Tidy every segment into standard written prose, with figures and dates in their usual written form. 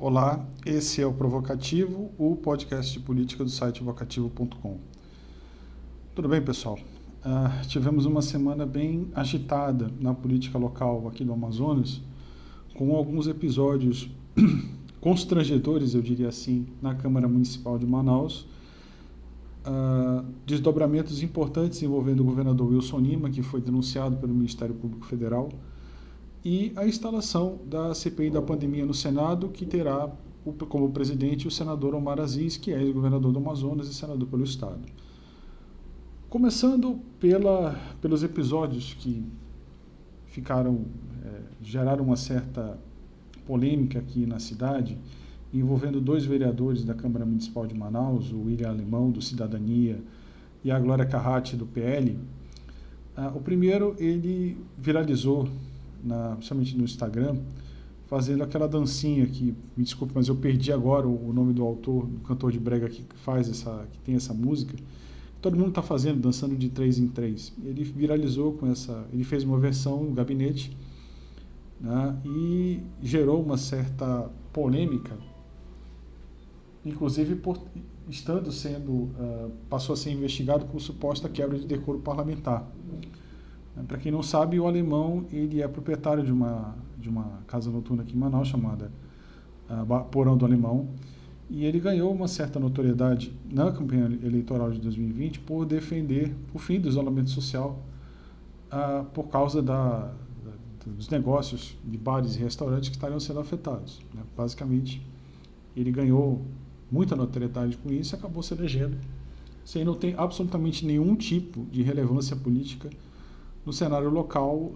Olá, esse é o Provocativo, o podcast de política do site vocativo.com. Tudo bem, pessoal? Tivemos uma semana bem agitada na política local aqui do Amazonas, com alguns episódios constrangedores, eu diria assim, na Câmara Municipal de Manaus, desdobramentos importantes envolvendo o governador Wilson Lima, que foi denunciado pelo Ministério Público Federal, e a instalação da CPI da pandemia no Senado, que terá como presidente o senador Omar Aziz, que é ex-governador do Amazonas e senador pelo Estado. Começando pelos episódios que geraram uma certa polêmica aqui na cidade, envolvendo dois vereadores da Câmara Municipal de Manaus, o William Alemão, do Cidadania, e a Glória Carratti, do PL. O primeiro, ele viralizou, principalmente no Instagram, fazendo aquela dancinha que, me desculpe, mas eu perdi agora o nome do autor, do cantor de brega que tem essa música. Todo mundo está fazendo, dançando de 3 em 3. Ele viralizou ele fez uma versão no gabinete, né, e gerou uma certa polêmica, inclusive passou a ser investigado por suposta quebra de decoro parlamentar. Para quem não sabe, o Alemão ele é proprietário de uma casa noturna aqui em Manaus, chamada Porão do Alemão, e ele ganhou uma certa notoriedade na campanha eleitoral de 2020 por defender o fim do isolamento social por causa dos negócios de bares e restaurantes que estariam sendo afetados. Basicamente, ele ganhou muita notoriedade com isso e acabou se elegendo. Isso aí não tem absolutamente nenhum tipo de relevância política no cenário local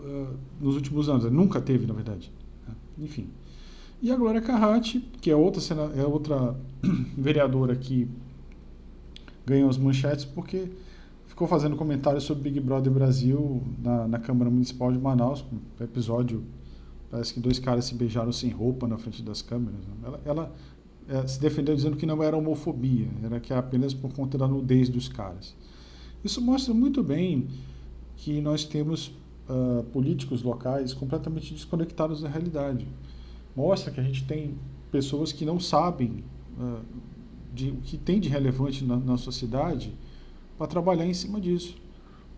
nos últimos anos. Nunca teve, na verdade. Enfim. E a Glória Carratti, que é outra vereadora que ganhou as manchetes porque ficou fazendo comentários sobre Big Brother Brasil na Câmara Municipal de Manaus, um episódio, parece que 2 caras se beijaram sem roupa na frente das câmeras. Ela se defendeu dizendo que não era homofobia, era que apenas por conta da nudez dos caras. Isso mostra muito bem que nós temos políticos locais completamente desconectados da realidade. Mostra que a gente tem pessoas que não sabem o que tem de relevante na sociedade para trabalhar em cima disso.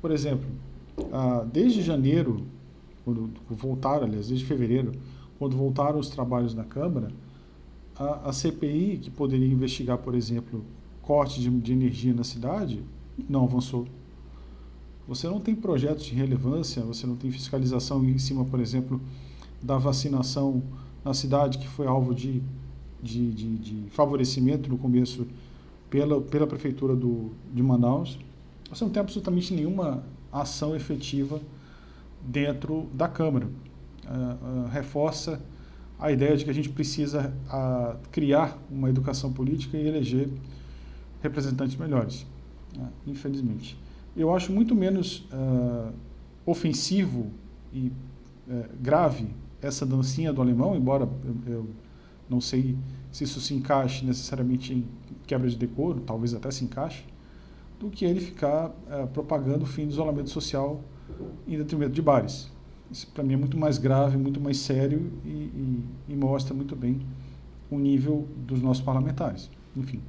Por exemplo, desde janeiro, desde fevereiro, quando voltaram os trabalhos na Câmara, a CPI, que poderia investigar, por exemplo, corte de energia na cidade, não avançou. Você não tem projetos de relevância, você não tem fiscalização em cima, por exemplo, da vacinação na cidade, que foi alvo de favorecimento no começo pela Prefeitura de Manaus. Você não tem absolutamente nenhuma ação efetiva dentro da Câmara. Reforça a ideia de que a gente precisa criar uma educação política e eleger representantes melhores, infelizmente. Eu acho muito menos ofensivo e grave essa dancinha do Alemão, embora eu não sei se isso se encaixe necessariamente em quebra de decoro, talvez até se encaixe, do que ele ficar propagando o fim do isolamento social em detrimento de bares. Isso, para mim, é muito mais grave, muito mais sério e mostra muito bem o nível dos nossos parlamentares. Enfim.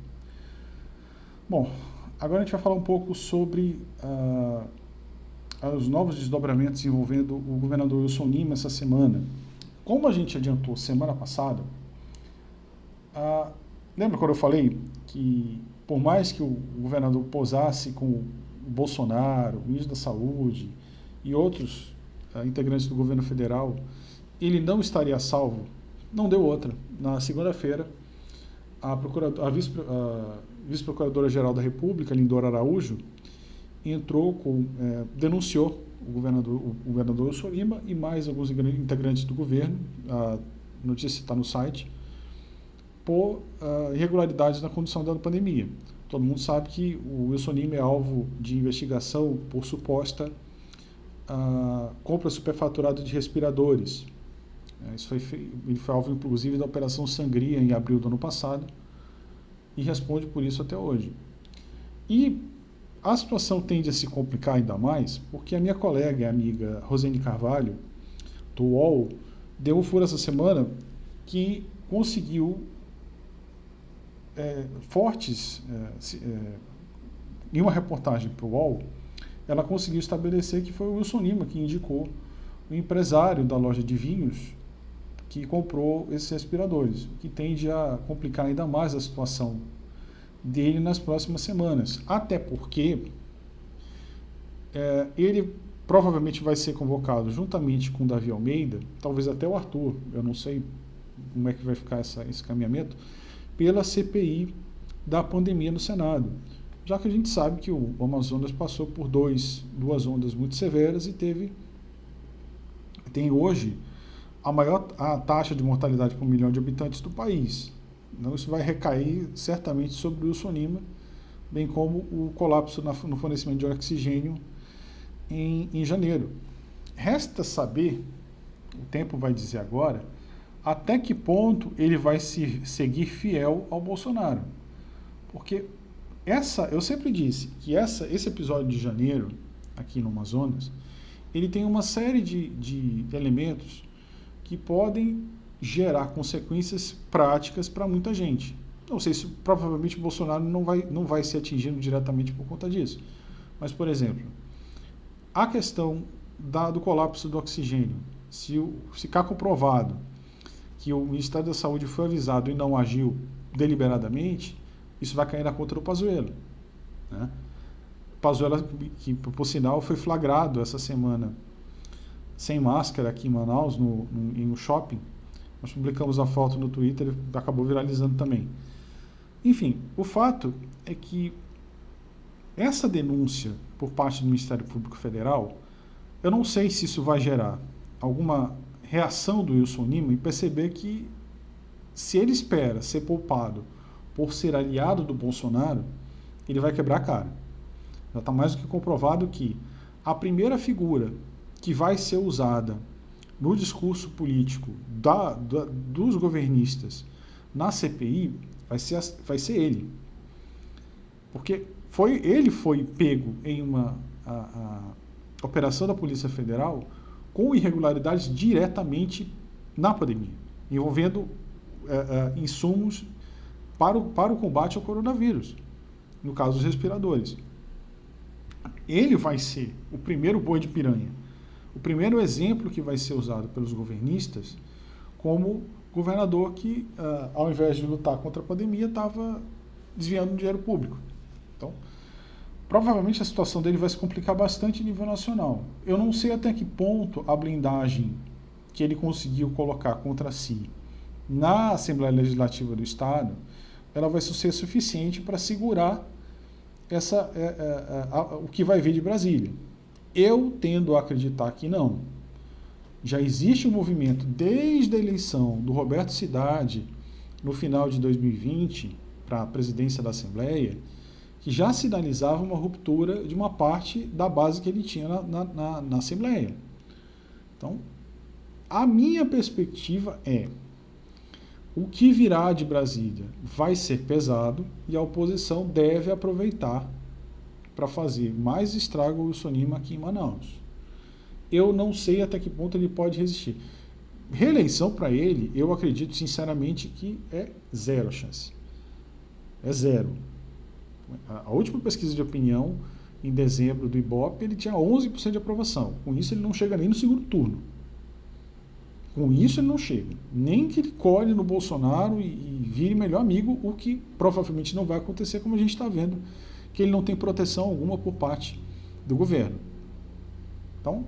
Bom, agora a gente vai falar um pouco sobre os novos desdobramentos envolvendo o governador Wilson Lima essa semana. Como a gente adiantou semana passada, lembra quando eu falei que, por mais que o governador posasse com o Bolsonaro, o ministro da Saúde e outros integrantes do governo federal, ele não estaria salvo? Não deu outra. Na segunda-feira, a vice-procuradora-geral da República, Lindora Araújo, denunciou o governador Wilson Lima e mais alguns integrantes do governo, a notícia está no site, por irregularidades na condução da pandemia. Todo mundo sabe que o Wilson Lima é alvo de investigação por suposta compra superfaturada de respiradores. Ele foi alvo, inclusive, da Operação Sangria em abril do ano passado e responde por isso até hoje. E a situação tende a se complicar ainda mais porque a minha colega e amiga Rosane Carvalho, do UOL, deu um furo essa semana que conseguiu em uma reportagem para o UOL, ela conseguiu estabelecer que foi o Wilson Lima que indicou o empresário da loja de vinhos que comprou esses respiradores, o que tende a complicar ainda mais a situação dele nas próximas semanas. Até porque ele provavelmente vai ser convocado juntamente com o Davi Almeida, talvez até o Arthur, eu não sei como é que vai ficar esse caminhamento, pela CPI da pandemia no Senado. Já que a gente sabe que o Amazonas passou por duas ondas muito severas e tem hoje a taxa de mortalidade por 1 milhão de habitantes do país. Então isso vai recair certamente sobre o Wilson Lima, bem como o colapso no fornecimento de oxigênio em janeiro. Resta saber, o tempo vai dizer agora, até que ponto ele vai seguir fiel ao Bolsonaro. Porque eu sempre disse que esse episódio de janeiro, aqui no Amazonas, ele tem uma série de elementos que podem gerar consequências práticas para muita gente. Não sei se provavelmente o Bolsonaro não vai ser atingido diretamente por conta disso. Mas, por exemplo, a questão do colapso do oxigênio, se ficar comprovado que o Ministério da Saúde foi avisado e não agiu deliberadamente, isso vai cair na conta do Pazuello, né? Pazuello, que por sinal foi flagrado essa semana sem máscara aqui em Manaus, em um shopping. Nós publicamos a foto no Twitter e acabou viralizando também. Enfim, o fato é que essa denúncia por parte do Ministério Público Federal, eu não sei se isso vai gerar alguma reação do Wilson Lima e perceber que se ele espera ser poupado por ser aliado do Bolsonaro, ele vai quebrar a cara. Já está mais do que comprovado que a primeira figura que vai ser usada no discurso político dos governistas na CPI vai ser ele. Porque ele foi pego em uma operação da Polícia Federal com irregularidades diretamente na pandemia, envolvendo insumos para o combate ao coronavírus, no caso dos respiradores. Ele vai ser o primeiro boi de piranha, o primeiro exemplo que vai ser usado pelos governistas como governador que, ao invés de lutar contra a pandemia, estava desviando dinheiro público. Então, provavelmente a situação dele vai se complicar bastante a nível nacional. Eu não sei até que ponto a blindagem que ele conseguiu colocar contra si na Assembleia Legislativa do Estado, ela vai ser suficiente para segurar o que vai vir de Brasília. Eu tendo a acreditar que não. Já existe um movimento desde a eleição do Roberto Cidade, no final de 2020, para a presidência da Assembleia, que já sinalizava uma ruptura de uma parte da base que ele tinha na Assembleia. Então, a minha perspectiva é: o que virá de Brasília vai ser pesado e a oposição deve aproveitar para fazer mais estrago ao Wilson Lima aqui em Manaus. Eu não sei até que ponto ele pode resistir. Reeleição para ele, eu acredito sinceramente que é zero a chance. É zero. A última pesquisa de opinião, em dezembro, do Ibope, ele tinha 11% de aprovação. Com isso, ele não chega nem no segundo turno. Com isso, ele não chega. Nem que ele colhe no Bolsonaro e vire melhor amigo, o que provavelmente não vai acontecer, como a gente está vendo, que ele não tem proteção alguma por parte do governo. Então,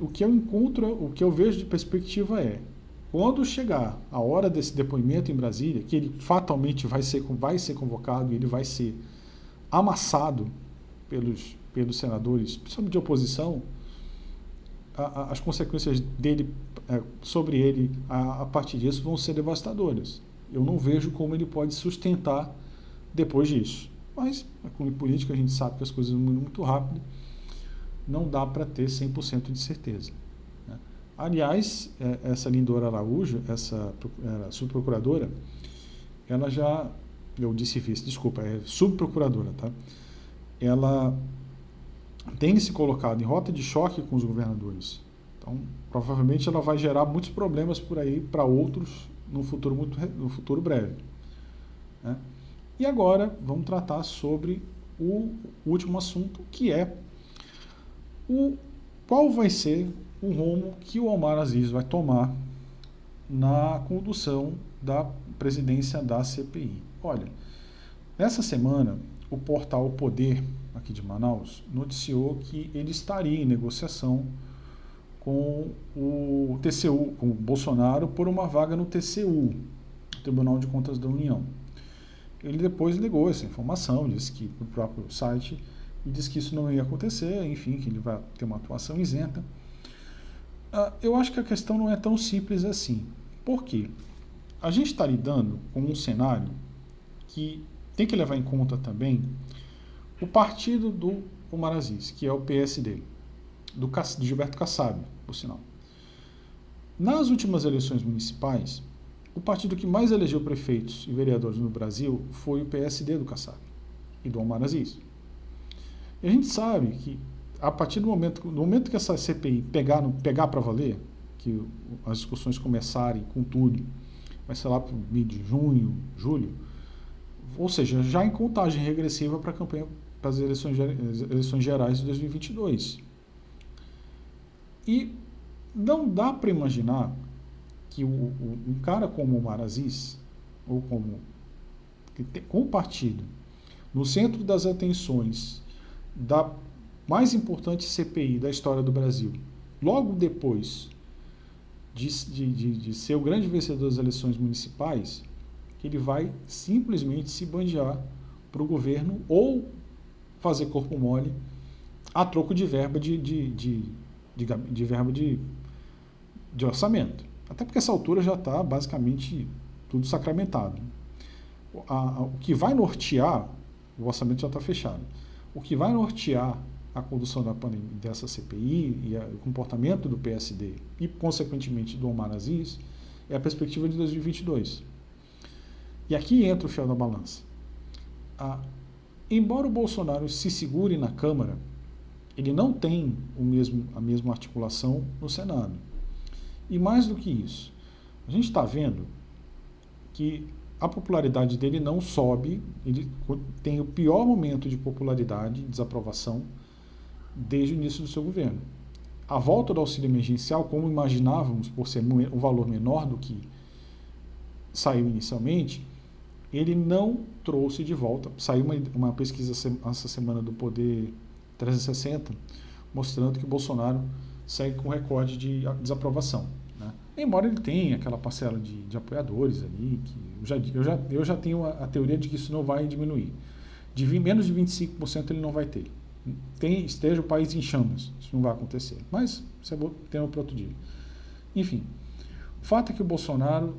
o que eu encontro, o que eu vejo de perspectiva é: quando chegar a hora desse depoimento em Brasília, que ele fatalmente vai ser convocado e ele vai ser amassado pelos senadores, principalmente de oposição, as consequências dele, sobre ele a partir disso vão ser devastadoras. Eu não vejo como ele pode sustentar depois disso. Mas, com política, a gente sabe que as coisas mudam muito rápido, não dá para ter 100% de certeza. Aliás, essa Lindora Araújo, essa subprocuradora, ela já, eu disse vice, desculpa, é subprocuradora, tá? Ela tem se colocado em rota de choque com os governadores. Então, provavelmente ela vai gerar muitos problemas por aí para outros no futuro breve, né? E agora vamos tratar sobre o último assunto, que é qual vai ser o rumo que o Omar Aziz vai tomar na condução da presidência da CPI. Olha, nessa semana, o portal Poder, aqui de Manaus, noticiou que ele estaria em negociação com o TCU, com o Bolsonaro, por uma vaga no TCU, Tribunal de Contas da União. Ele depois negou essa informação, disse que no próprio site, e disse que isso não ia acontecer, enfim, que ele vai ter uma atuação isenta. Eu acho que a questão não é tão simples assim. Por quê? A gente está lidando com um cenário que tem que levar em conta também o partido do Omar Aziz, que é o PSD, do Gilberto Kassab, por sinal. Nas últimas eleições municipais, o partido que mais elegeu prefeitos e vereadores no Brasil foi o PSD do Kassab e do Omar Aziz. E a gente sabe que, a partir do momento que essa CPI pegar para valer, que as discussões começarem com tudo, vai ser lá para o mês de junho, julho, ou seja, já em contagem regressiva para a campanha, para as eleições gerais de 2022. E não dá para imaginar que um cara como o Omar Aziz, ou com o partido no centro das atenções da mais importante CPI da história do Brasil, logo depois de ser o grande vencedor das eleições municipais, que ele vai simplesmente se bandear para o governo ou fazer corpo mole a troco de verba de orçamento. Até porque essa altura já está basicamente tudo sacramentado. O que vai nortear, o orçamento já está fechado, o que vai nortear a condução dessa CPI e o comportamento do PSD e, consequentemente, do Omar Aziz é a perspectiva de 2022. E aqui entra o fiel da balança. Embora o Bolsonaro se segure na Câmara, ele não tem a mesma articulação no Senado. E mais do que isso, a gente está vendo que a popularidade dele não sobe, ele tem o pior momento de popularidade, de desaprovação, desde o início do seu governo. A volta do auxílio emergencial, como imaginávamos, por ser um valor menor do que saiu inicialmente, ele não trouxe de volta. Saiu uma pesquisa essa semana do Poder 360, mostrando que o Bolsonaro segue com recorde de desaprovação, né? Embora ele tenha aquela parcela de apoiadores ali, que eu já tenho a teoria de que isso não vai diminuir. Menos de 25% ele não vai ter. Esteja o país em chamas, isso não vai acontecer. Mas isso é tema para outro dia. Enfim, o fato é que o Bolsonaro,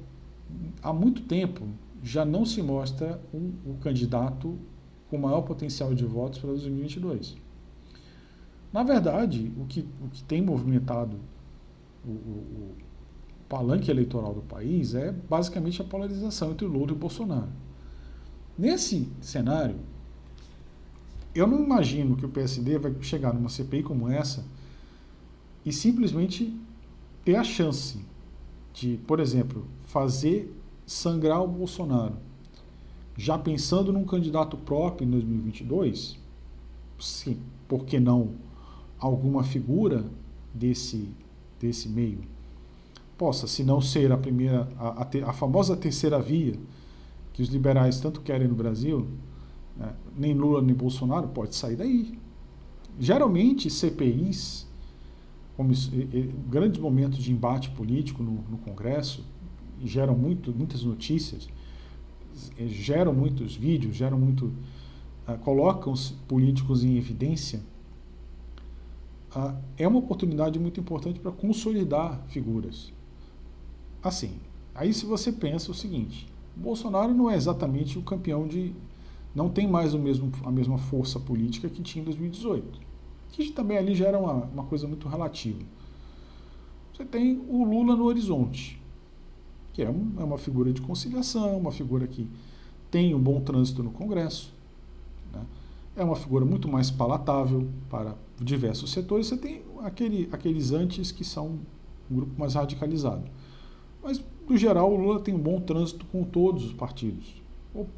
há muito tempo, já não se mostra o candidato com maior potencial de votos para 2022. Na verdade, o que tem movimentado o palanque eleitoral do país é basicamente a polarização entre o Lula e o Bolsonaro. Nesse cenário, eu não imagino que o PSD vai chegar numa CPI como essa e simplesmente ter a chance de, por exemplo, fazer sangrar o Bolsonaro, já pensando num candidato próprio em 2022, sim, por que não alguma figura desse meio possa, se não ser a primeira, a famosa terceira via que os liberais tanto querem no Brasil, né, nem Lula nem Bolsonaro, pode sair daí. Geralmente CPIs, grandes momentos de embate político no Congresso, geram muitas notícias, geram muitos vídeos, colocam os políticos em evidência. É uma oportunidade muito importante para consolidar figuras. Assim, aí se você pensa o seguinte, Bolsonaro não é exatamente o campeão não tem mais a mesma força política que tinha em 2018, que também ali já era uma coisa muito relativa. Você tem o Lula no horizonte, que é uma figura de conciliação, uma figura que tem um bom trânsito no Congresso, né? é uma figura muito mais palatável para diversos setores. Você tem aqueles antes que são um grupo mais radicalizado. Mas, no geral, o Lula tem um bom trânsito com todos os partidos,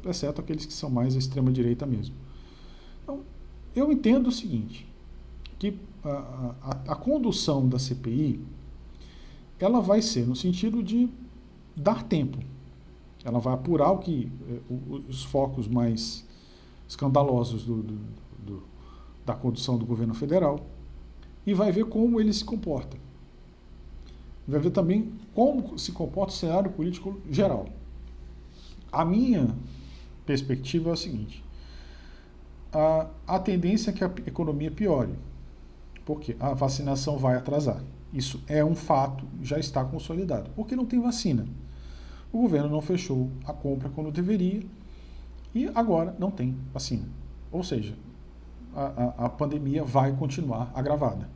exceto aqueles que são mais à extrema-direita mesmo. Então, eu entendo o seguinte, que a condução da CPI, ela vai ser no sentido de dar tempo. Ela vai apurar os focos mais escandalosos da condução do governo federal e vai ver como ele se comporta. Vai ver também como se comporta o cenário político geral. A minha perspectiva é a seguinte: a tendência é que a economia piore, porque a vacinação vai atrasar. Isso é um fato, já está consolidado, porque não tem vacina. O governo não fechou a compra quando deveria e agora não tem vacina. Ou seja, a pandemia vai continuar agravada.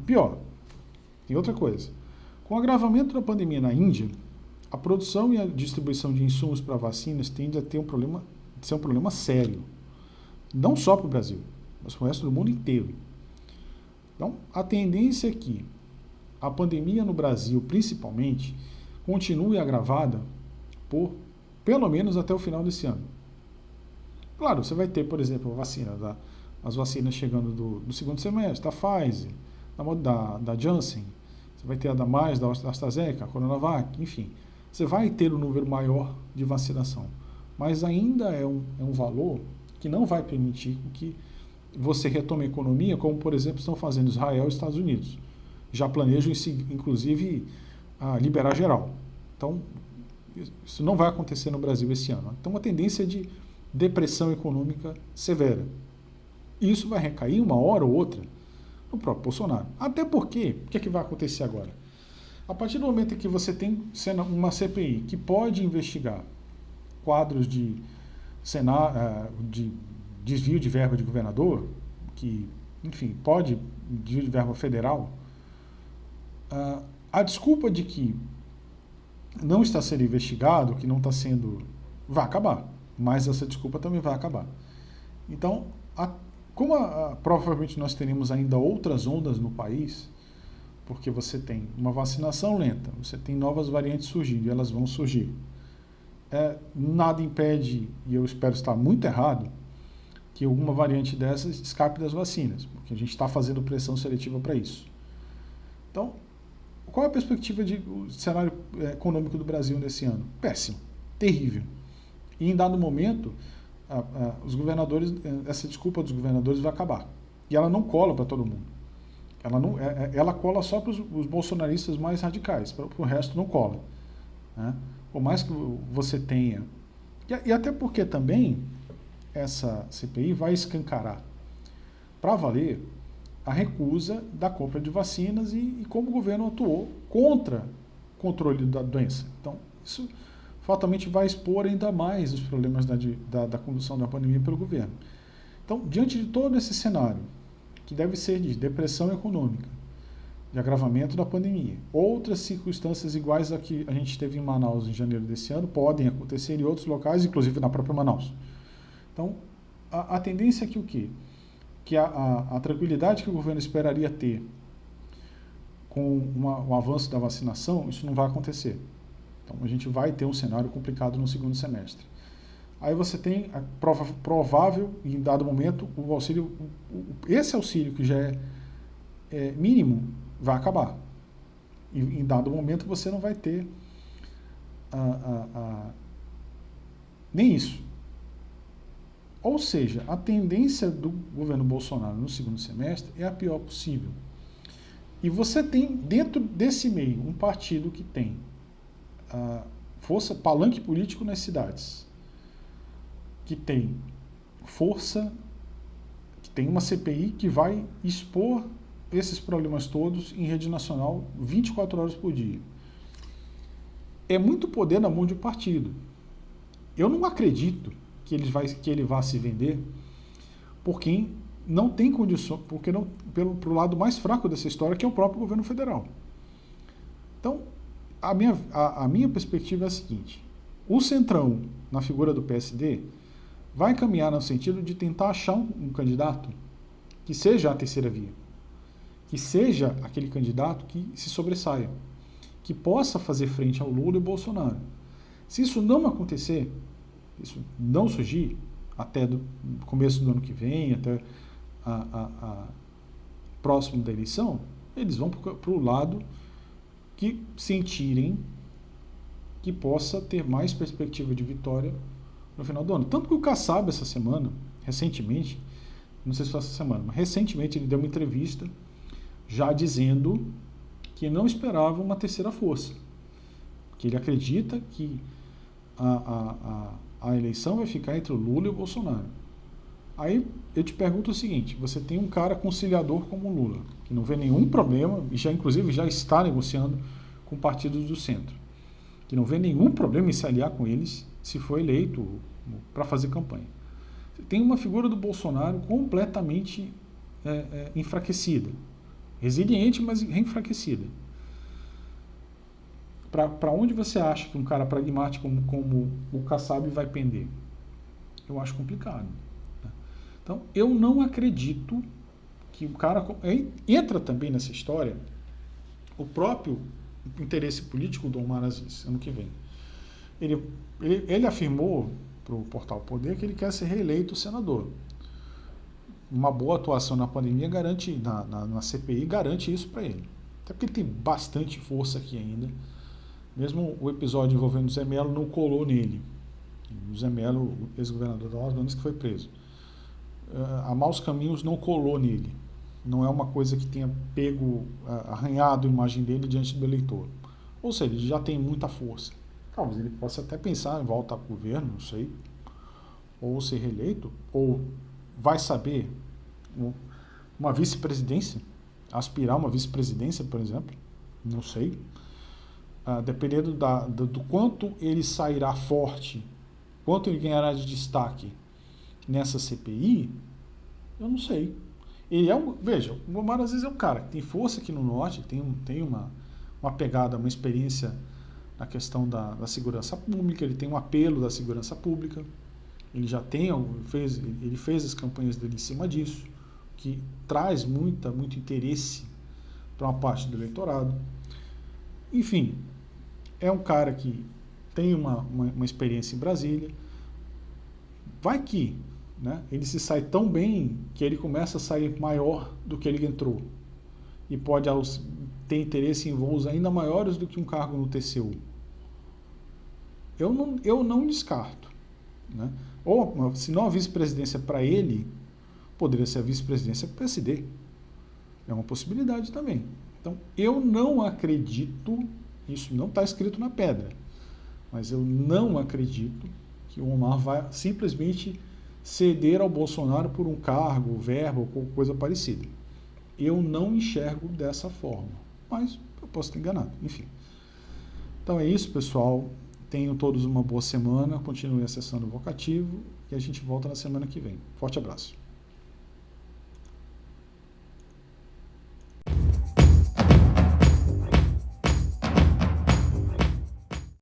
Pior, tem outra coisa. Com o agravamento da pandemia na Índia, a produção e a distribuição de insumos para vacinas tende a ser um problema sério. Não só para o Brasil, mas para o resto do mundo inteiro. Então, a tendência é que a pandemia no Brasil, principalmente, continue agravada por pelo menos até o final desse ano. Claro, você vai ter, por exemplo, as vacinas chegando do segundo semestre, da Pfizer, da Janssen, você vai ter a da Mais, da AstraZeneca, a Coronavac, enfim. Você vai ter um número maior de vacinação, mas ainda é um valor que não vai permitir que você retome a economia, como, por exemplo, estão fazendo Israel e Estados Unidos. Já planejam, inclusive, liberar geral. Então, isso não vai acontecer no Brasil esse ano. Então, uma tendência de depressão econômica severa. E isso vai recair uma hora ou outra no próprio Bolsonaro. Até porque, o que vai acontecer agora? A partir do momento em que você tem uma CPI que pode investigar quadros de desvio de verba de governador, que, enfim, pode desvio de verba federal, a desculpa de que não está sendo investigado, que não está sendo... vai acabar. Mas essa desculpa também vai acabar. Então, provavelmente nós teremos ainda outras ondas no país, porque você tem uma vacinação lenta, você tem novas variantes surgindo, e elas vão surgir. Nada impede, e eu espero estar muito errado, que alguma variante dessas escape das vacinas, porque a gente está fazendo pressão seletiva para isso. Então, qual é a perspectiva do cenário econômico do Brasil nesse ano? Péssimo, terrível. E em dado momento, os governadores, essa desculpa dos governadores vai acabar. E ela não cola para todo mundo. Ela cola só para os bolsonaristas mais radicais, para o resto não cola. Né? Por mais que você tenha... E até porque também essa CPI vai escancarar, para valer, a recusa da compra de vacinas e como o governo atuou contra o controle da doença. Então, isso fatalmente vai expor ainda mais os problemas da condução da pandemia pelo governo. Então, diante de todo esse cenário, que deve ser de depressão econômica, de agravamento da pandemia, outras circunstâncias iguais a que a gente teve em Manaus em janeiro desse ano podem acontecer em outros locais, inclusive na própria Manaus. Então, a tendência é que o quê? Que a tranquilidade que o governo esperaria ter com o avanço da vacinação, isso não vai acontecer. Então, a gente vai ter um cenário complicado no segundo semestre. Aí você tem a provável, em dado momento, o auxílio, esse auxílio que já é mínimo, vai acabar. E em dado momento você não vai ter nem isso. Ou seja, a tendência do governo Bolsonaro no segundo semestre é a pior possível. E você tem, dentro desse meio, um partido que tem força, palanque político nas cidades, que tem força, que tem uma CPI que vai expor esses problemas todos em rede nacional 24 horas por dia. É muito poder na mão de um partido. Eu não acredito que ele vá se vender por quem não tem condição, porque não, pelo lado mais fraco dessa história, que é o próprio governo federal. Então, a minha perspectiva é a seguinte: o Centrão, na figura do PSD, vai caminhar no sentido de tentar achar um candidato que seja a terceira via, que seja aquele candidato que se sobressaia, que possa fazer frente ao Lula e ao Bolsonaro. Se isso não acontecer, isso não surgir, até do começo do ano que vem, até próximo da eleição, eles vão para o lado que sentirem que possa ter mais perspectiva de vitória no final do ano. Tanto que o Kassab, essa semana, recentemente, não sei se foi essa semana, mas recentemente ele deu uma entrevista já dizendo que não esperava uma terceira força, que ele acredita que a eleição vai ficar entre o Lula e o Bolsonaro. Aí eu te pergunto o seguinte, você tem um cara conciliador como o Lula, que não vê nenhum problema, e já inclusive já está negociando com partidos do centro, que não vê nenhum problema em se aliar com eles se for eleito para fazer campanha. Você tem uma figura do Bolsonaro completamente enfraquecida, resiliente, mas enfraquecida. Para onde você acha que um cara pragmático como o Kassab vai pender? Eu acho complicado. Né? Então, eu não acredito que o cara... Entra também nessa história o próprio interesse político do Omar Aziz, ano que vem. Ele afirmou para o Portal Poder que ele quer ser reeleito senador. Uma boa atuação na pandemia garante, na CPI, garante isso para ele. Até porque ele tem bastante força aqui ainda. Mesmo o episódio envolvendo o Zé Melo não colou nele. O Zé Melo, o ex-governador da Amazonas, que foi preso. A Maus Caminhos não colou nele. Não é uma coisa que tenha arranhado a imagem dele diante do eleitor. Ou seja, ele já tem muita força. Talvez ele possa até pensar em voltar para o governo, não sei. Ou ser reeleito, ou vai saber uma vice-presidência, aspirar uma vice-presidência, por exemplo, não sei. Dependendo do quanto ele sairá forte, quanto ele ganhará de destaque nessa CPI, eu não sei. Ele veja, o Omar às vezes é um cara que tem força aqui no Norte, tem uma pegada, uma experiência na questão da segurança pública, ele tem um apelo da segurança pública, ele já ele fez as campanhas dele em cima disso, que traz muito interesse para uma parte do eleitorado. Enfim, é um cara que tem uma experiência em Brasília. Vai que, né, ele se sai tão bem que ele começa a sair maior do que ele entrou. E pode ter interesse em voos ainda maiores do que um cargo no TCU. Eu não descarto. Né? Ou, se não a vice-presidência para ele, poderia ser a vice-presidência para o PSD. É uma possibilidade também. Então, eu não acredito, isso não está escrito na pedra, mas eu não acredito que o Omar vai simplesmente ceder ao Bolsonaro por um cargo, verbo ou coisa parecida. Eu não enxergo dessa forma, mas eu posso estar enganado, enfim. Então é isso, pessoal. Tenham todos uma boa semana, continuem acessando o Vocativo e a gente volta na semana que vem. Forte abraço.